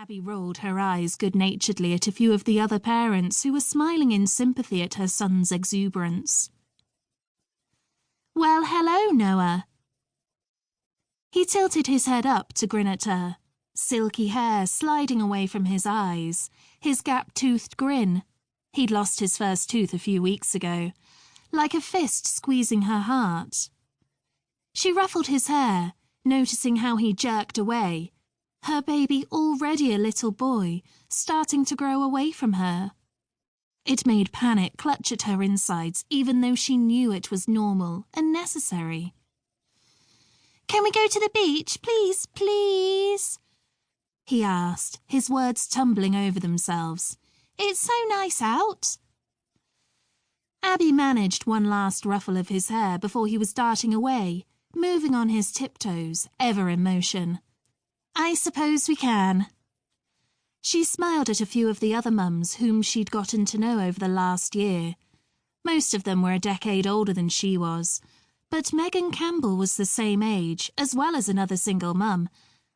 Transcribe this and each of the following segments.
Abby rolled her eyes good-naturedly at a few of the other parents who were smiling in sympathy at her son's exuberance. "Well, hello, Noah." He tilted his head up to grin at her, silky hair sliding away from his eyes, his gap-toothed grin. He'd lost his first tooth a few weeks ago, like a fist squeezing her heart. She ruffled his hair, noticing how he jerked away, her baby already a little boy, starting to grow away from her. It made panic clutch at her insides, even though she knew it was normal and necessary. "Can we go to the beach, please, please?" he asked, his words tumbling over themselves. "It's so nice out." Abby managed one last ruffle of his hair before he was darting away, moving on his tiptoes, ever in motion. "I suppose we can." She smiled at a few of the other mums whom she'd gotten to know over the last year. Most of them were a decade older than she was, but Megan Campbell was the same age, as well as another single mum,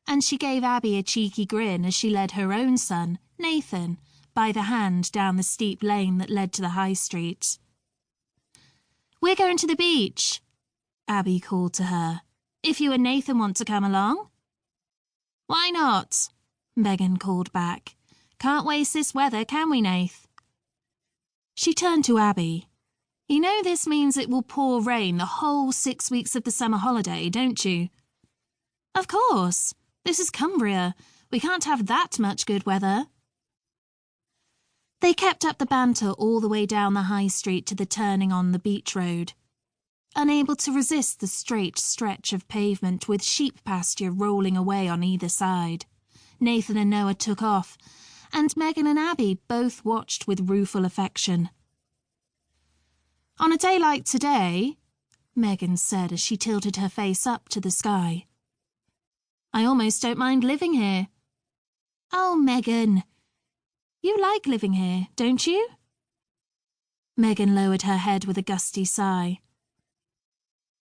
and she gave Abby a cheeky grin as she led her own son, Nathan, by the hand down the steep lane that led to the high street. "We're going to the beach," Abby called to her. "If you and Nathan want to come along." "Why not?" Megan called back. "Can't waste this weather, can we, Nath?" She turned to Abby. "You know this means it will pour rain the whole 6 weeks of the summer holiday, don't you?" "Of course. This is Cumbria. We can't have that much good weather." They kept up the banter all the way down the high street to the turning on the beach road. Unable to resist the straight stretch of pavement with sheep pasture rolling away on either side, Nathan and Noah took off, and Megan and Abby both watched with rueful affection. "On a day like today," Megan said as she tilted her face up to the sky, "I almost don't mind living here." "Oh, Megan, you like living here, don't you?" Megan lowered her head with a gusty sigh.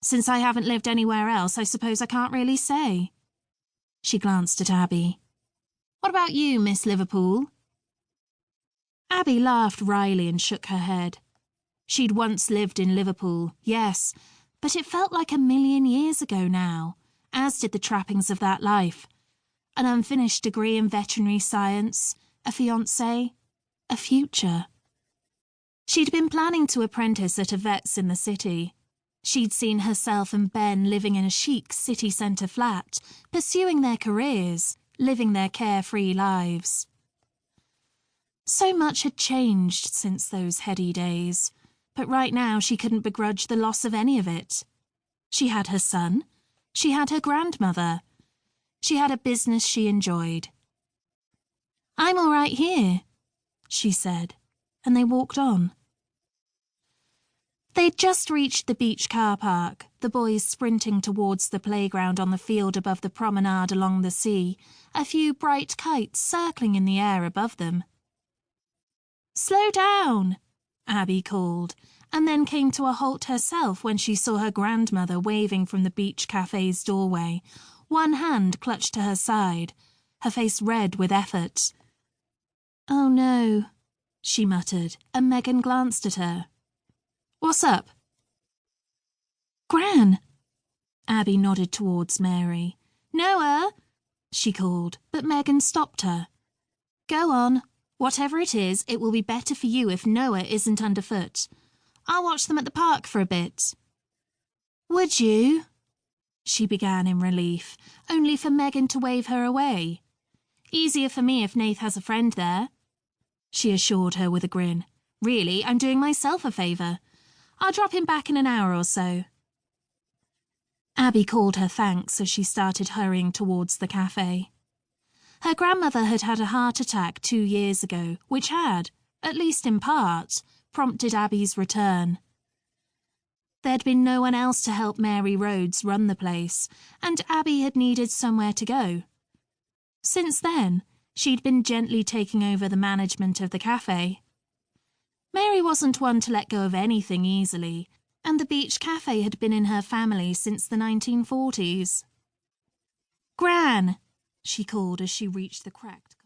"Since I haven't lived anywhere else, I suppose I can't really say." She glanced at Abby. "What about you, Miss Liverpool?" Abby laughed wryly and shook her head. She'd once lived in Liverpool, yes, but it felt like a million years ago now, as did the trappings of that life. An unfinished degree in veterinary science, a fiance, a future. She'd been planning to apprentice at a vet's in the city. She'd seen herself and Ben living in a chic city centre flat, pursuing their careers, living their carefree lives. So much had changed since those heady days, but right now she couldn't begrudge the loss of any of it. She had her son. She had her grandmother. She had a business she enjoyed. "I'm all right here," she said, and they walked on. They'd just reached the beach car park, the boys sprinting towards the playground on the field above the promenade along the sea, a few bright kites circling in the air above them. "Slow down," Abby called, and then came to a halt herself when she saw her grandmother waving from the beach cafe's doorway, one hand clutched to her side, her face red with effort. "Oh no," she muttered, and Megan glanced at her. "What's up?" "Gran!" Abby nodded towards Mary. "Noah!" she called, but Megan stopped her. "Go on. Whatever it is, it will be better for you if Noah isn't underfoot. I'll watch them at the park for a bit." "Would you?" she began in relief, only for Megan to wave her away. "Easier for me if Nath has a friend there," she assured her with a grin. "Really, I'm doing myself a favour. I'll drop him back in an hour or so." Abby called her thanks as she started hurrying towards the cafe. Her grandmother had had a heart attack 2 years ago, which had, at least in part, prompted Abby's return. There'd been no one else to help Mary Rhodes run the place, and Abby had needed somewhere to go. Since then, she'd been gently taking over the management of the cafe. Mary wasn't one to let go of anything easily, and the beach cafe had been in her family since the 1940s. "Gran!" she called as she reached the cracked